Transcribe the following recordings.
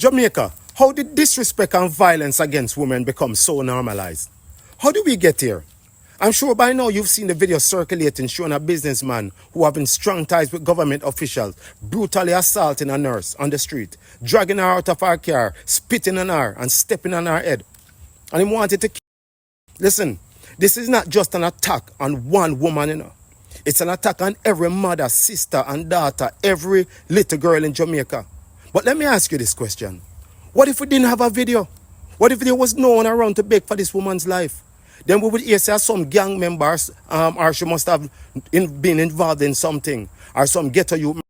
Jamaica, how did disrespect and violence against women become so normalized? How did we get here? I'm sure by now you've seen the video circulating showing a businessman who having strong ties with government officials brutally assaulting a nurse on the street, dragging her out of her car, spitting on her and stepping on her head. And he wanted to kill. Listen, this is not just an attack on one woman, It's an attack on every mother, sister and daughter, every little girl in Jamaica. But let me ask you this question. What if we didn't have a video? What if there was no one around to beg for this woman's life? Then we would hear say some gang members or she must have been involved in something or some ghetto youth.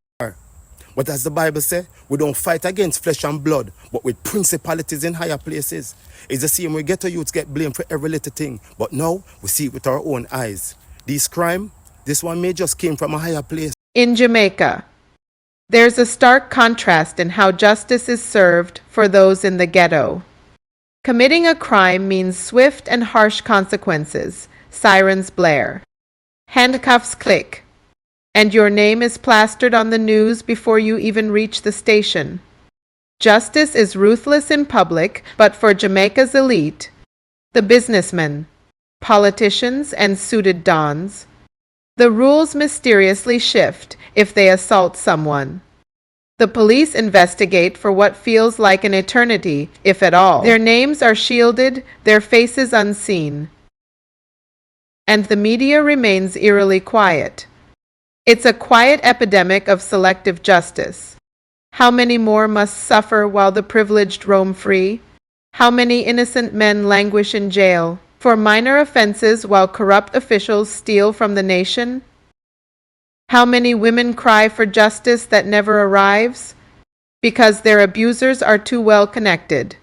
But as the Bible says, we don't fight against flesh and blood, but with principalities in higher places. It's the same way ghetto youths get blamed for every little thing. But now we see it with our own eyes. This crime, this one may just came from a higher place. In Jamaica, there's a stark contrast in how justice is served for those in the ghetto. Committing a crime means swift and harsh consequences. Sirens blare. Handcuffs click. And your name is plastered on the news before you even reach the station. Justice is ruthless in public, but for Jamaica's elite, the businessmen, politicians, and suited dons, the rules mysteriously shift if they assault someone. The police investigate for what feels like an eternity, if at all. Their names are shielded, their faces unseen. And the media remains eerily quiet. It's a quiet epidemic of selective justice. How many more must suffer while the privileged roam free? How many innocent men languish in jail for minor offenses while corrupt officials steal from the nation? How many women cry for justice that never arrives? Because their abusers are too well connected,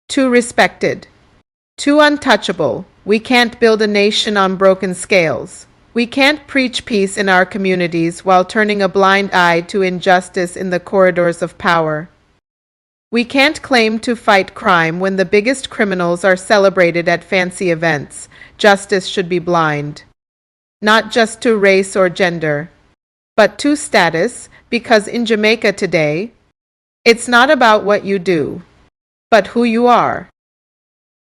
too respected, too untouchable. We can't build a nation on broken scales. We can't preach peace in our communities while turning a blind eye to injustice in the corridors of power. We can't claim to fight crime when the biggest criminals are celebrated at fancy events. Justice should be blind, not just to race or gender, but to status, because in Jamaica today, it's not about what you do, but who you are.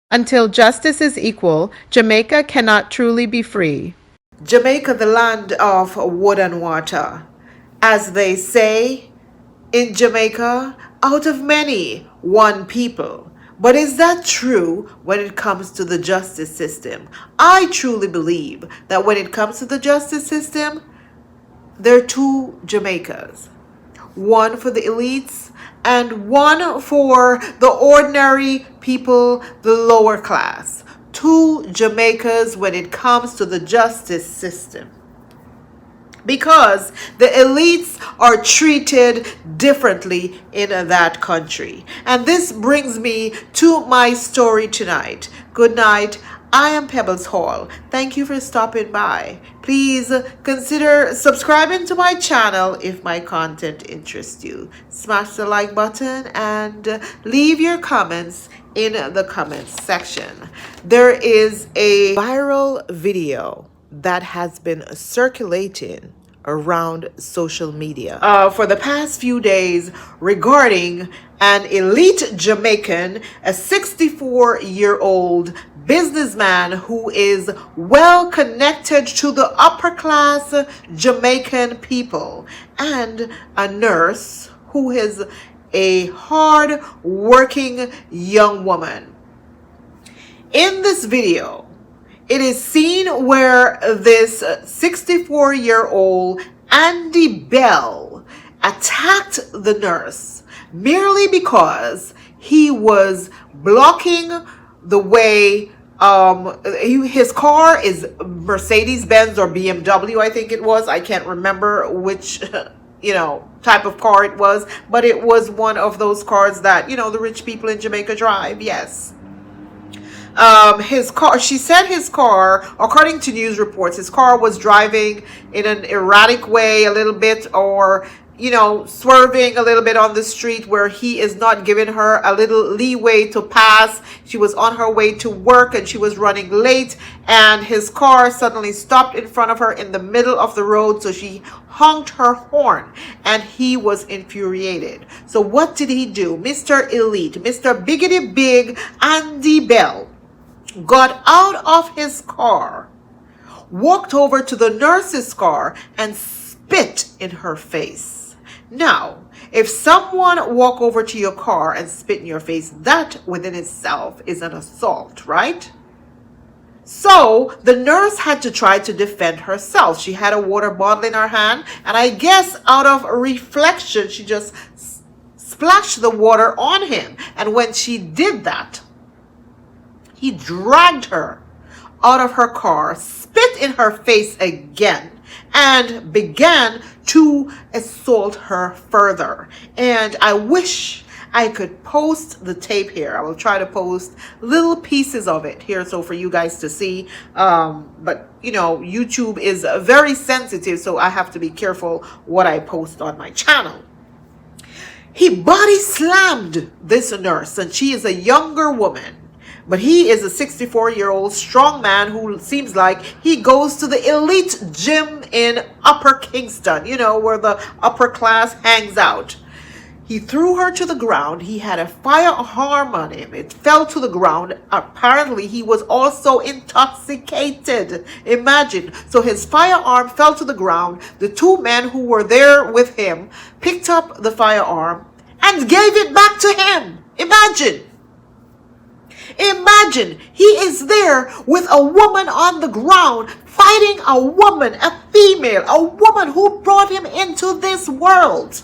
Until justice is equal, Jamaica cannot truly be free. Jamaica, the land of wood and water. As they say, in Jamaica, out of many, one people. But is that true when it comes to the justice system? I truly believe that when it comes to the justice system, there are two Jamaicas. One for the elites and one for the ordinary people, the lower class. Two Jamaicas when it comes to the justice system. Because the elites are treated differently in that country. And this brings me to my story tonight. Good night. I am Pebbles Hall. Thank you for stopping by. Please consider subscribing to my channel if my content interests you. Smash the like button and leave your comments in the comments section. There is a viral video that has been circulating around social media for the past few days regarding an elite Jamaican, a 64-year-old businessman who is well connected to the upper class Jamaican people, and a nurse who is a hard working young woman. In this video, it is seen where this 64-year-old Andy Bell attacked the nurse merely because he was blocking the way. His car is Mercedes-Benz or BMW, I think it was. I can't remember which, type of car it was, but it was one of those cars that, the rich people in Jamaica drive. Yes. His car, she said his car, according to news reports, his car was driving in an erratic way a little bit, or swerving a little bit on the street where he is not giving her a little leeway to pass. She was on her way to work and she was running late, and his car suddenly stopped in front of her in the middle of the road. So she honked her horn and he was infuriated. So what did he do? Mr. Elite, Mr. Biggity Big Andy Bell got out of his car, walked over to the nurse's car and spit in her face. Now, if someone walk over to your car and spit in your face, that within itself is an assault, right? So the nurse had to try to defend herself. She had a water bottle in her hand, and I guess out of reflection, she just splashed the water on him. And when she did that, he dragged her out of her car, spit in her face again, and began to assault her further. And I wish I could post the tape here. I will try to post little pieces of it here so for you guys to see. But YouTube is very sensitive, so I have to be careful what I post on my channel. He body slammed this nurse, and she is a younger woman. But he is a 64-year-old strong man who seems like he goes to the elite gym in Upper Kingston, where the upper class hangs out. He threw her to the ground. He had a firearm on him. It fell to the ground. Apparently, he was also intoxicated. Imagine. So his firearm fell to the ground. The two men who were there with him picked up the firearm and gave it back to him. Imagine. Imagine he is there with a woman on the ground fighting a woman, a female, a woman who brought him into this world.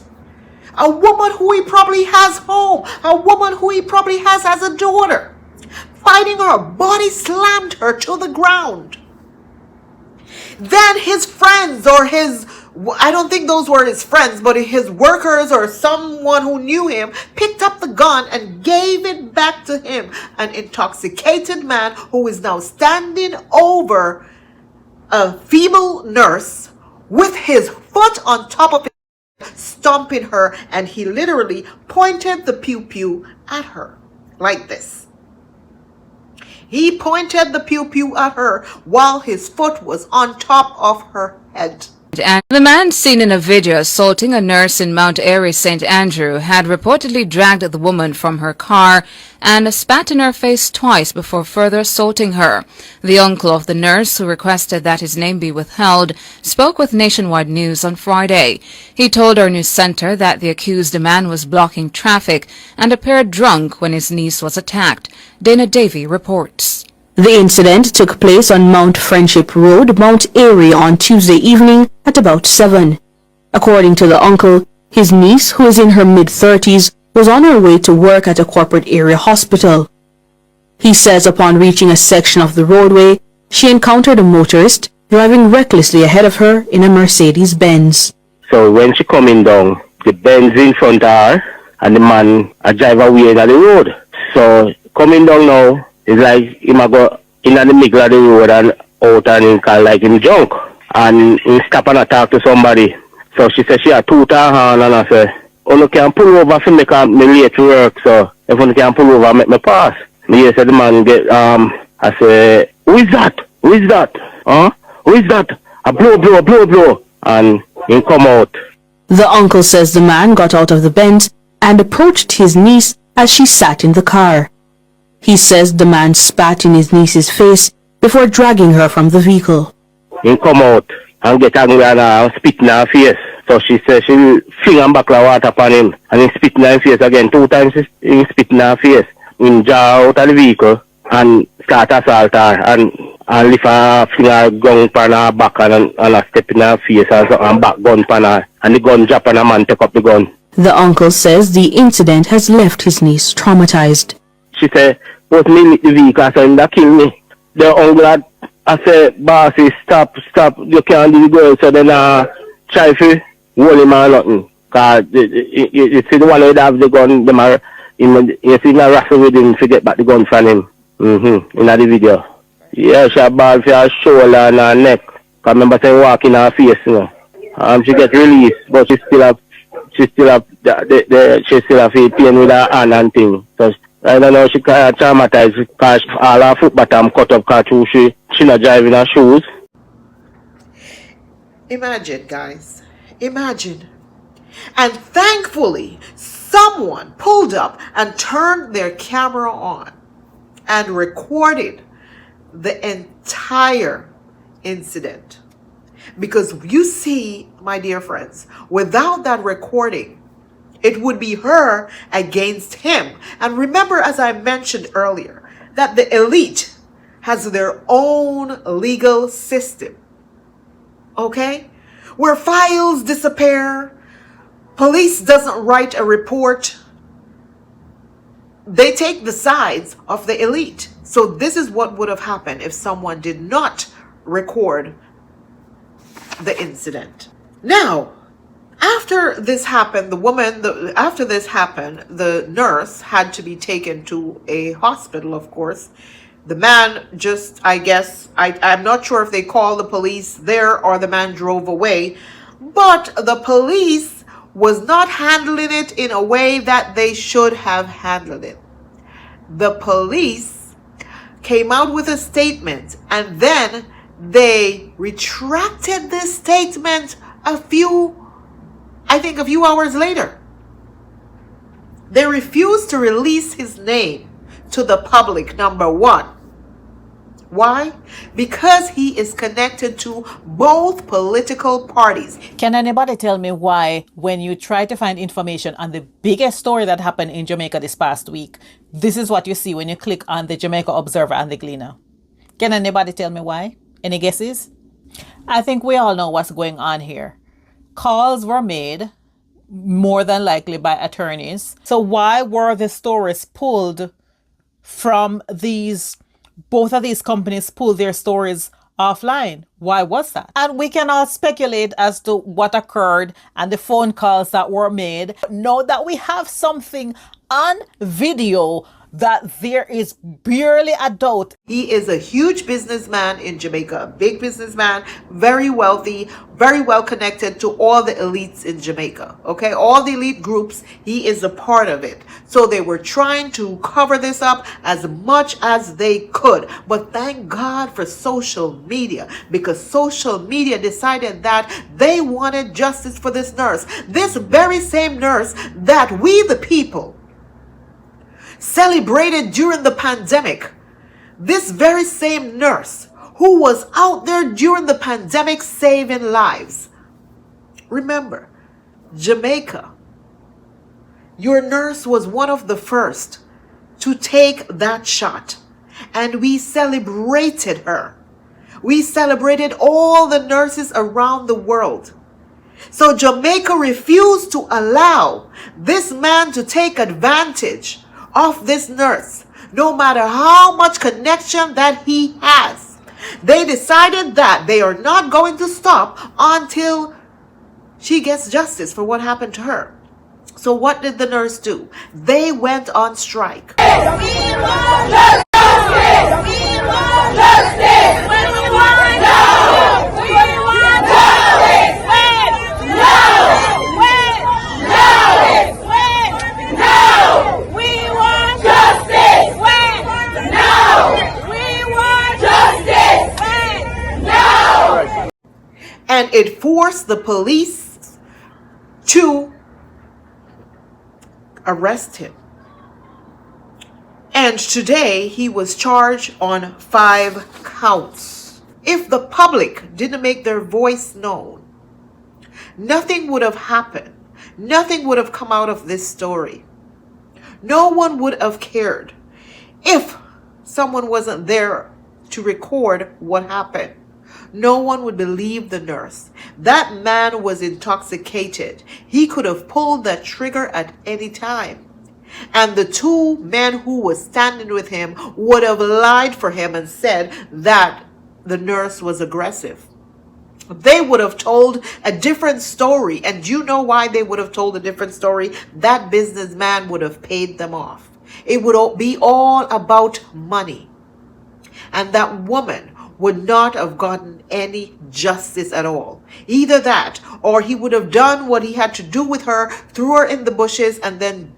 A woman who he probably has home, a woman who he probably has as a daughter. Fighting her, body slammed her to the ground. Then his friends or I don't think those were his friends, but his workers or someone who knew him picked up the gun and gave it back to him. An intoxicated man who is now standing over a feeble nurse with his foot on top of it, stomping her, and he literally pointed the pew-pew at her like this. He pointed the pew-pew at her while his foot was on top of her head. And the man seen in a video assaulting a nurse in Mount Airy, St. Andrew, had reportedly dragged the woman from her car and spat in her face twice before further assaulting her. The uncle of the nurse, who requested that his name be withheld, spoke with Nationwide News on Friday. He told our news center that the accused man was blocking traffic and appeared drunk when his niece was attacked. Dana Davy reports. The incident took place on Mount Friendship Road, Mount Airy, on Tuesday evening at about 7. According to the uncle, his niece, who is in her mid-30s, was on her way to work at a corporate area hospital. He says upon reaching a section of the roadway, she encountered a motorist driving recklessly ahead of her in a Mercedes-Benz. So when she coming down, the Benz in front of her and the man a drive away in the road. So coming down now, it's like him a go in the middle of the road and out and him call like him drunk. And he stop and talk to somebody. So she said she had two her hand and I said, oh, you can pull over for me late to work, so if you can pull over, make me pass. Me said the man get, I say, who is that? Who is that? Huh? Who is that? A blow. And he come out. The uncle says the man got out of the Benz and approached his niece as she sat in the car. He says the man spat in his niece's face before dragging her from the vehicle. He come out and get angry and spit in her face. So she says she fling and buckle of water upon him and he spit in her face again. 2 times he spit in her face. He draw out of the vehicle and start assault her and lift her fling her gun upon her back and a step in her face and back gun upon her. And the gun drop and a man take up the gun. The uncle says the incident has left his niece traumatized. She said, "Put me with the vehicle, so that kill me." The uncle I said, "Bossy, stop, you can't do the girl." So then try to hold him or nothing. Because you see the one who have the gun, you see the wrestle with him to get back the gun from him. In the video. Yeah, she ball for her shoulder and her neck. Because remember saying walk in her face, you know. She get released, but she still have she still have she still have a pain with her hand and thing. So I don't know, she traumatized because all her foot bottom cut up because she not driving her shoes. Imagine, guys. Imagine. And thankfully, someone pulled up and turned their camera on and recorded the entire incident. Because you see, my dear friends, without that recording, it would be her against him. And remember, as I mentioned earlier, that the elite has their own legal system. Okay? Where files disappear, police doesn't write a report. They take the sides of the elite. So this is what would have happened if someone did not record the incident. Now, after this happened, the nurse had to be taken to a hospital, of course. The man just, I guess, I'm not sure if they called the police there or the man drove away, but the police was not handling it in a way that they should have handled it. The police came out with a statement, and then they retracted this statement a few hours later. They refused to release his name to the public, number one. Why? Because he is connected to both political parties. Can anybody tell me why, when you try to find information on the biggest story that happened in Jamaica this past week, this is what you see when you click on the Jamaica Observer and the Gleaner? Can anybody tell me why? Any guesses? I think we all know what's going on here. Calls were made, more than likely by attorneys. So why were the stories pulled from both of these companies pulled their stories offline? Why was that? And we can all speculate as to what occurred and the phone calls that were made. Know that we have something on video that there is barely a doubt. He is a huge businessman in Jamaica, a big businessman, very wealthy, very well connected to all the elites in Jamaica. Okay, all the elite groups, he is a part of it. So they were trying to cover this up as much as they could. But thank God for social media, because social media decided that they wanted justice for this nurse. This very same nurse that we the people celebrated during the pandemic. This very same nurse who was out there during the pandemic saving lives. Remember, Jamaica, your nurse was one of the first to take that shot, and we celebrated her. We celebrated all the nurses around the world. So Jamaica refused to allow this man to take advantage of this nurse, no matter how much connection that he has. They decided that they are not going to stop until she gets justice for what happened to her. So what did the nurse do? They went on strike. We want justice! We want justice! When we want justice! We want justice! When? No! When? No! When? No! We want justice! When? No! We want justice! When? No! And it forced the police to arrest him. And today he was charged on 5 counts. If the public didn't make their voice known, nothing would have happened. Nothing would have come out of this story. No one would have cared if someone wasn't there to record what happened. No one would believe the nurse. That man was intoxicated. He could have pulled that trigger at any time. And the 2 men who were standing with him would have lied for him and said that the nurse was aggressive. They would have told a different story. And you know why they would have told a different story? That businessman would have paid them off. It would be all about money. And that woman would not have gotten any justice at all. Either that, or he would have done what he had to do with her, threw her in the bushes, and then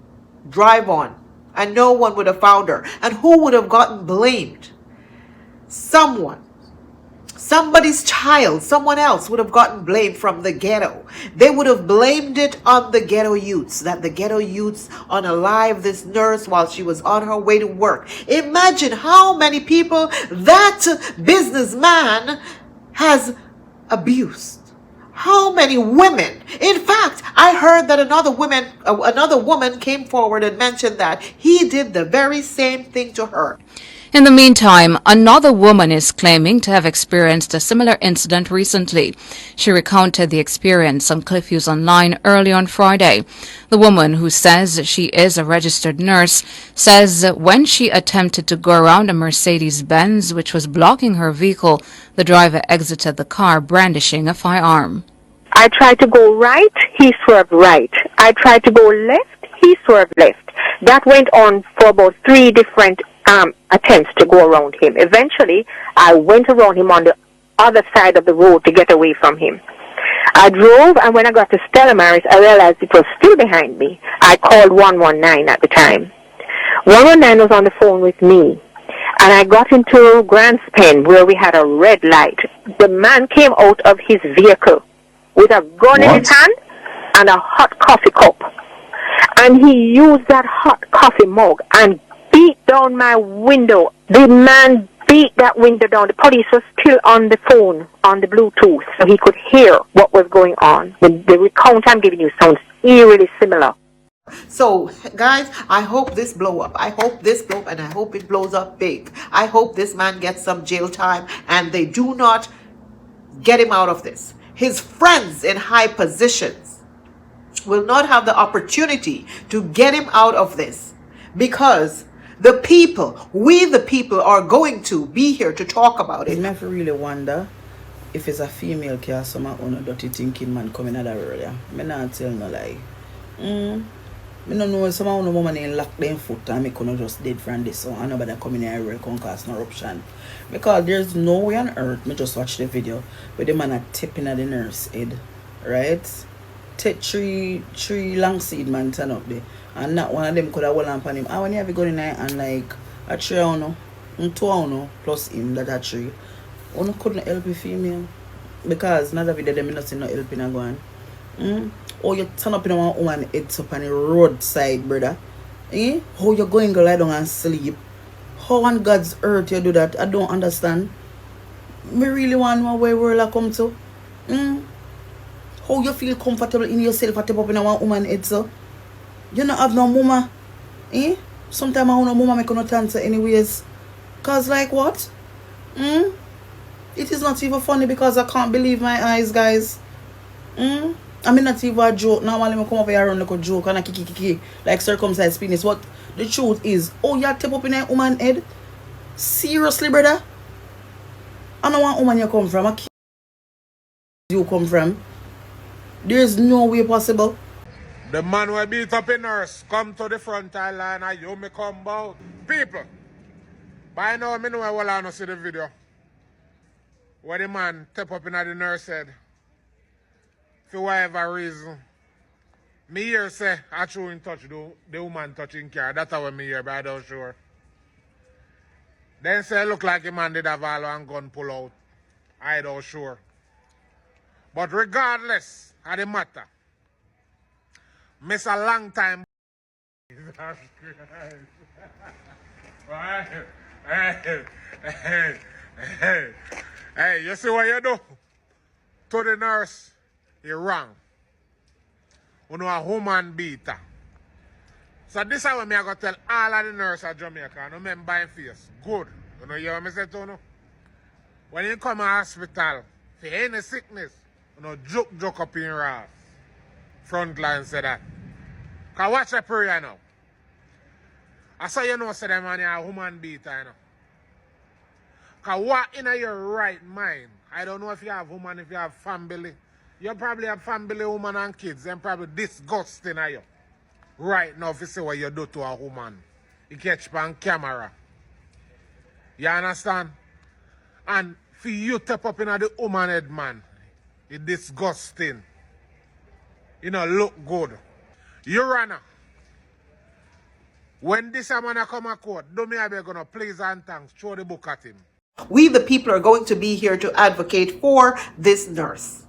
drive on. And no one would have found her. And who would have gotten blamed? Someone. Somebody's child, someone else would have gotten blamed from the ghetto. They would have blamed it on the ghetto youths, that the ghetto youths unalive this nurse while she was on her way to work. Imagine how many people that businessman has abused. How many women? In fact, I heard that another woman came forward and mentioned that he did the very same thing to her. In the meantime, another woman is claiming to have experienced a similar incident recently. She recounted the experience on CliffViews Online early on Friday. The woman, who says she is a registered nurse, says when she attempted to go around a Mercedes-Benz which was blocking her vehicle, the driver exited the car brandishing a firearm. I tried to go right, he swerved right. I tried to go left, he swerved left. That went on for about 3 different attempts to go around him. Eventually, I went around him on the other side of the road to get away from him. I drove, and when I got to Stella Maris, I realized it was still behind me. I called 119 at the time. 119 was on the phone with me, and I got into Grant's Pen where we had a red light. The man came out of his vehicle with a gun in his hand and a hot coffee cup. And he used that hot coffee mug and beat down my window. The man beat that window down. The police was still on the phone, on the Bluetooth, so he could hear what was going on. The recount I'm giving you sounds eerily similar. So, guys, I hope this blow up. I hope this blow up, and I hope it blows up big. I hope this man gets some jail time, and they do not get him out of this. His friends in high positions will not have the opportunity to get him out of this, because the people, we the people, are going to be here to talk about it. I really wonder if it's a female case, some of the dirty thinking man coming out earlier. I not tell no lie. I don't know, some of the woman in lock them foot and me couldn't just dead from this, so I nobody coming here will come cause no eruption. Because there's no way on earth, me just watch the video, where the man are tipping at the nurse head, right? Take three long seed man turn up there. And not one of them could have hold on him. I want to have a gun in there and like a 3 and 2 plus him that a 3. One couldn't help a female. Because not every day them not see no helping a go on. Or you turn up in a one woman heads up on the roadside, brother. How you going to lie down and sleep? How on God's earth you do that? I don't understand. Me really want to know where world I come to. How you feel comfortable in yourself at up in a one woman head so? You not have no mama. Sometimes I want no mama make no answer anyways. Cause like what? It is not even funny because I can't believe my eyes, guys. I mean not even a joke. Now I come up here and like a joke and a kiki like circumcised penis. What the truth is, oh you tap up in a woman head? Seriously, brother? I know what woman you come from. I you come from. There's no way possible. The man will beat up a nurse, come to the front line and you me come out. People, by now I know I will not see the video. Where the man tap up in the nurse head. For whatever reason. Me here say, I true in touch the woman touching care. That's how me here, but I don't sure. Then say look like a man did have all and gun pull out. I don't sure. But regardless of the matter, miss a long time. Hey, you see what you do? To the nurse, you're wrong. You know a woman beater. So this is what I going to tell all of the nurses at Jamaica. No men buying face. Good. You know what I say to you? When you come to hospital, for any sickness, you know, joke up in your ass. Frontline say that. Because watch the prayer now. I saw you know say them man a woman beater, you know. Because what in your right mind, I don't know if you have woman, if you have family. You probably have family, woman and kids, and probably disgusting at you. Right now if you see what you do to a woman. You catch on camera. You understand? And For you tap up in the woman head, man. It's disgusting. You know, look good. Your Honor, when this man come a court, don't me be gonna please and thanks, throw the book at him. We, the people, are going to be here to advocate for this nurse.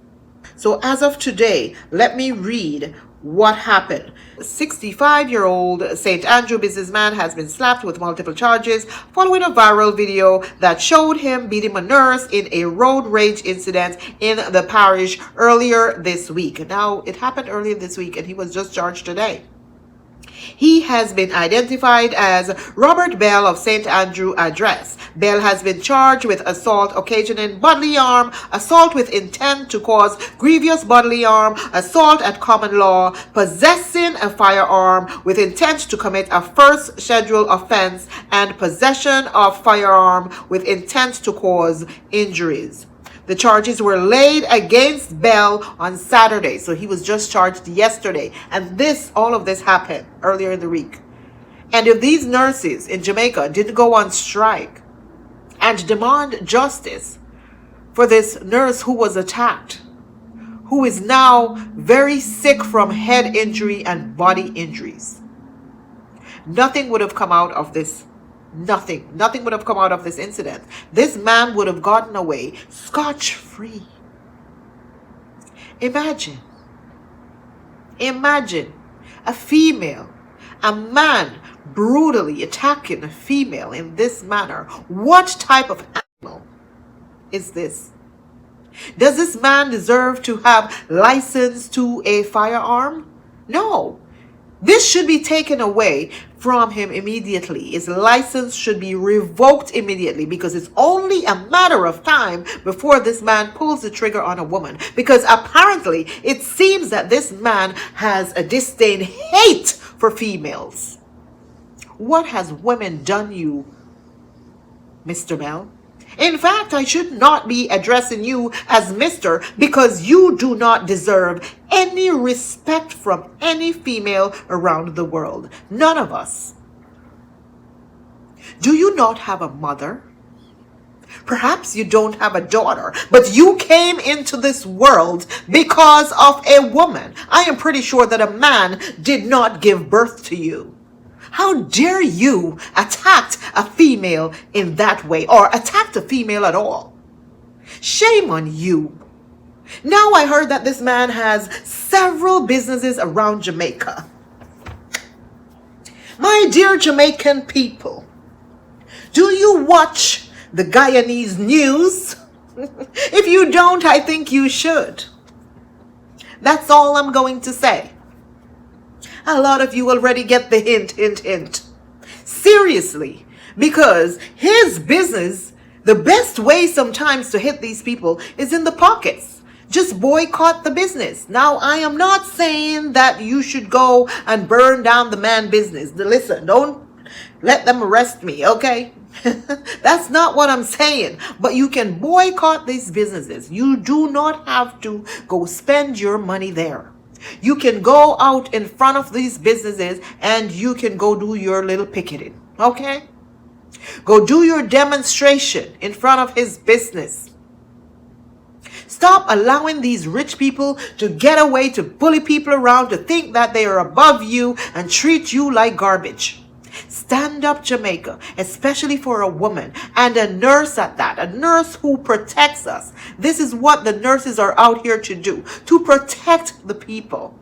So as of today, let me read what happened. 65-year-old St. Andrew businessman has been slapped with multiple charges following a viral video that showed him beating a nurse in a road rage incident in the parish earlier this week. Now, it happened earlier this week and he was just charged today. He has been identified as Robert Bell of St. Andrew Address. Bell has been charged with assault occasioning bodily harm, assault with intent to cause grievous bodily harm, assault at common law, possessing a firearm with intent to commit a first scheduled offense, and possession of firearm with intent to cause injuries. The charges were laid against Bell on Saturday, so he was just charged yesterday. And all of this happened earlier in the week. And if these nurses in Jamaica didn't go on strike and demand justice for this nurse who was attacked, who is now very sick from head injury and body injuries, nothing would have come out of this. Nothing would have come out of this incident. This man would have gotten away scotch-free. Imagine a female, a man brutally attacking a female in this manner. What type of animal is this? Does this man deserve to have license to a firearm? No. This should be taken away from him immediately. His license should be revoked immediately, because it's only a matter of time before this man pulls the trigger on a woman. Because apparently it seems that this man has a disdain, hate for females. What has women done you, Mr. Bell? In fact, I should not be addressing you as Mr. because you do not deserve any respect from any female around the world. None of us. Do you not have a mother? Perhaps you don't have a daughter, but you came into this world because of a woman. I am pretty sure that a man did not give birth to you. How dare you attack a female in that way, or attack a female at all? Shame on you. Now I heard that this man has several businesses around Jamaica. My dear Jamaican people, do you watch the Guyanese news? If you don't, I think you should. That's all I'm going to say. A lot of you already get the hint. Seriously, because his business, the best way sometimes to hit these people is in the pockets. Just boycott the business. Now, I am not saying that you should go and burn down the man business. Listen, don't let them arrest me, okay? That's not what I'm saying. But you can boycott these businesses. You do not have to go spend your money there. You can go out in front of these businesses and you can go do your little picketing, okay? Go do your demonstration in front of his business. Stop allowing these rich people to get away, to bully people around, to think that they are above you and treat you like garbage. Stand up, Jamaica, especially for a woman, and a nurse at that, a nurse who protects us. This is what the nurses are out here to do, to protect the people.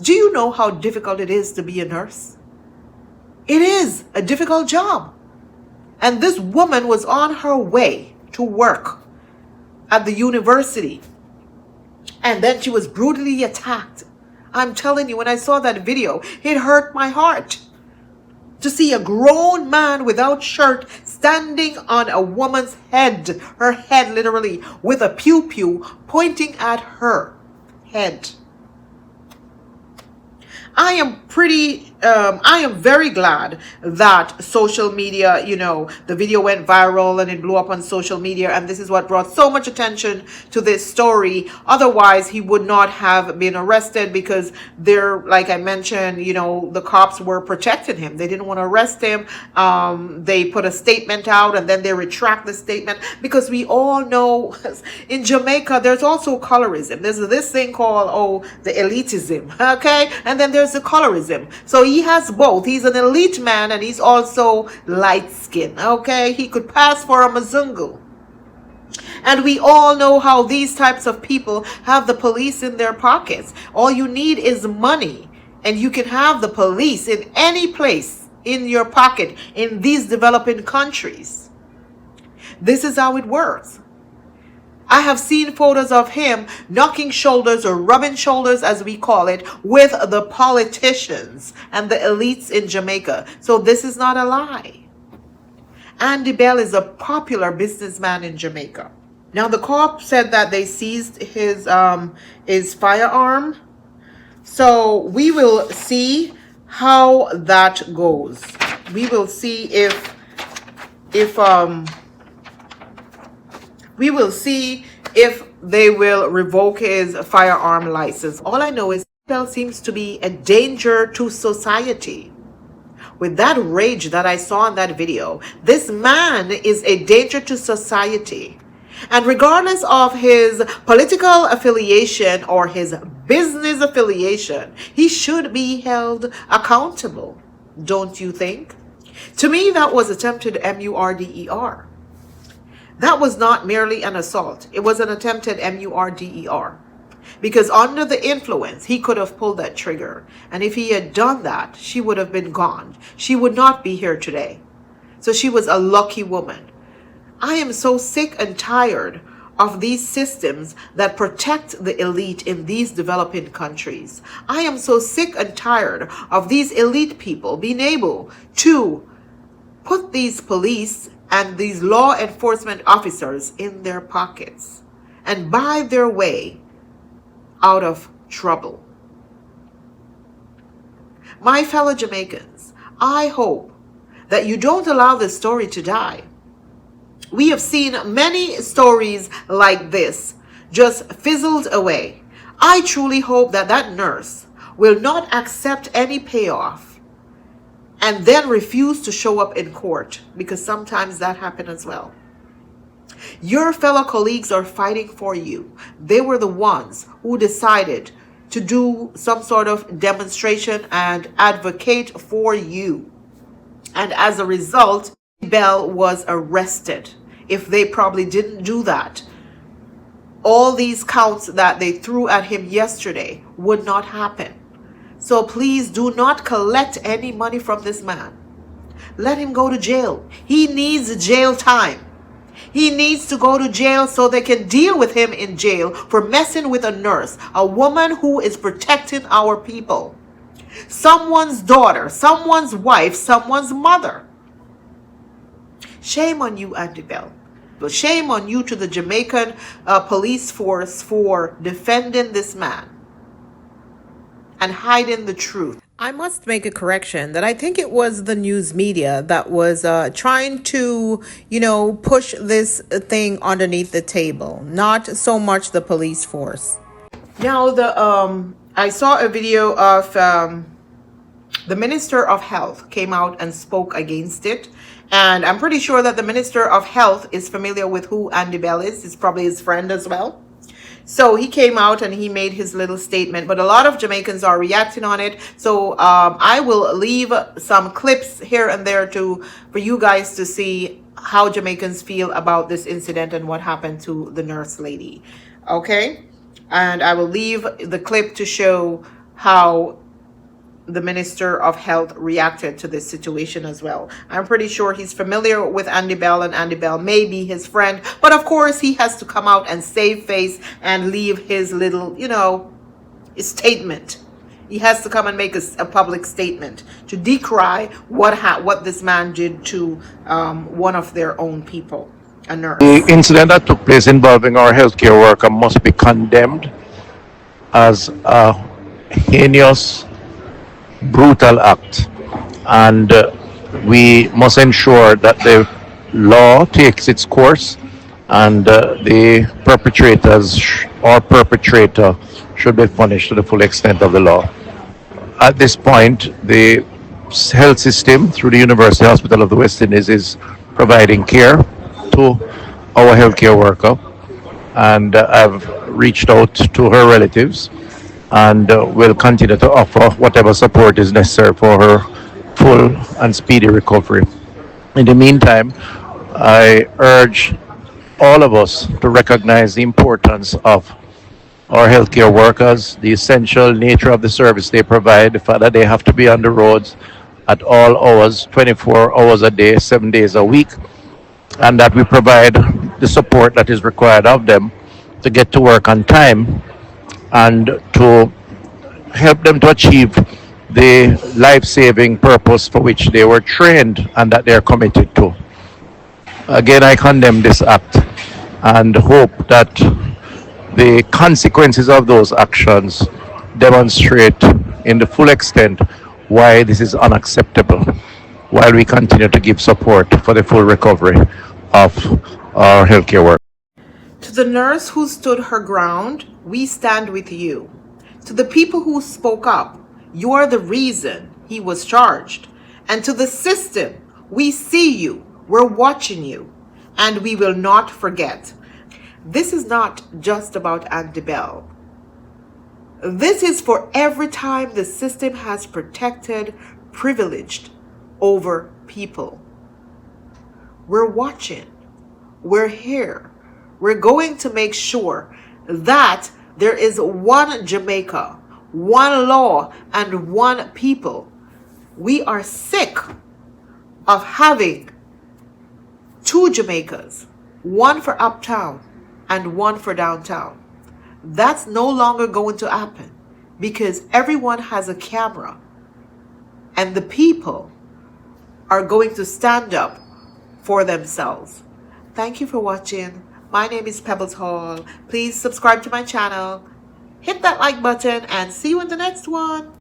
Do you know how difficult it is to be a nurse? It is a difficult job. And this woman was on her way to work at the university, and then she was brutally attacked. I'm telling you, when I saw that video, it hurt my heart. To see a grown man without shirt standing on a woman's head, her head literally, with a pew-pew pointing at her head. I am pretty I am very glad that social media, the video went viral and it blew up on social media, and this is what brought so much attention to this story. Otherwise, he would not have been arrested, because like I mentioned, the cops were protecting him. They didn't want to arrest him. They put a statement out and then they retract the statement, because we all know in Jamaica there's also colorism. There's this thing called the elitism, okay, and then there's the colorism. So he has both. He's an elite man and he's also light skinned, okay. He could pass for a Mzungu. And we all know how these types of people have the police in their pockets. All you need is money, and you can have the police in any place in your pocket in these developing countries. This is how it works. I have seen photos of him knocking shoulders, or rubbing shoulders as we call it, with the politicians and the elites in Jamaica. So this is not a lie. Andy Bell is a popular businessman in Jamaica. Now the cop said that they seized his firearm. So we will see how that goes. We will see if they will revoke his firearm license. All I know is Bell seems to be a danger to society. With that rage that I saw in that video, this man is a danger to society. And regardless of his political affiliation or his business affiliation, he should be held accountable. Don't you think? To me, that was attempted murder. That was not merely an assault. It was an attempted murder. Because under the influence, he could have pulled that trigger. And if he had done that, she would have been gone. She would not be here today. So she was a lucky woman. I am so sick and tired of these systems that protect the elite in these developing countries. I am so sick and tired of these elite people being able to put these police and these law enforcement officers in their pockets and buy their way out of trouble. My fellow Jamaicans, I hope that you don't allow this story to die. We have seen many stories like this just fizzled away. I truly hope that that nurse will not accept any payoff and then refuse to show up in court, because sometimes that happens as well. Your fellow colleagues are fighting for you. They were the ones who decided to do some sort of demonstration and advocate for you. And as a result, Bell was arrested. If they probably didn't do that, all these counts that they threw at him yesterday would not happen. So please do not collect any money from this man. Let him go to jail. He needs jail time. He needs to go to jail so they can deal with him in jail for messing with a nurse, a woman who is protecting our people. Someone's daughter, someone's wife, someone's mother. Shame on you, Andy Bell. But shame on you to the Jamaican police force for defending this man and hiding the truth. I must make a correction that I think it was the news media that was trying to, push this thing underneath the table, not so much the police force. Now, I saw a video of the Minister of Health came out and spoke against it. And I'm pretty sure that the Minister of Health is familiar with who Andy Bell is. He's probably his friend as well. So he came out and he made his little statement, but a lot of Jamaicans are reacting on it. So I will leave some clips here and there for you guys to see how Jamaicans feel about this incident and what happened to the nurse lady. Okay? And I will leave the clip to show how the Minister of Health reacted to this situation as well. I'm pretty sure he's familiar with Andy Bell, and Andy Bell may be his friend, but of course he has to come out and save face and leave his little, statement. He has to come and make a public statement to decry what this man did to one of their own people, a nurse. The incident that took place involving our healthcare worker must be condemned as a heinous brutal act, and we must ensure that the law takes its course, and the or perpetrator should be punished to the full extent of the law. At this point, the health system through the University Hospital of the West Indies is providing care to our healthcare worker, and I've reached out to her relatives, and will continue to offer whatever support is necessary for her full and speedy recovery. In the meantime, I urge all of us to recognize the importance of our healthcare workers, the essential nature of the service they provide, the fact that they have to be on the roads at all hours, 24 hours a day, 7 days a week, and that we provide the support that is required of them to get to work on time and to help them to achieve the life-saving purpose for which they were trained and that they are committed to. Again, I condemn this act and hope that the consequences of those actions demonstrate in the full extent why this is unacceptable, while we continue to give support for the full recovery of our healthcare workers. To the nurse who stood her ground, we stand with you. To the people who spoke up, you are the reason he was charged. And to the system, we see you, we're watching you, and we will not forget. This is not just about Andy Bell. This is for every time the system has protected privileged over people. We're watching. We're here. We're going to make sure that there is one Jamaica, one law, and one people. We are sick of having two Jamaicas, one for uptown and one for downtown. That's no longer going to happen because everyone has a camera and the people are going to stand up for themselves. Thank you for watching. My name is Pebbles Hall. Please subscribe to my channel, hit that like button, and see you in the next one.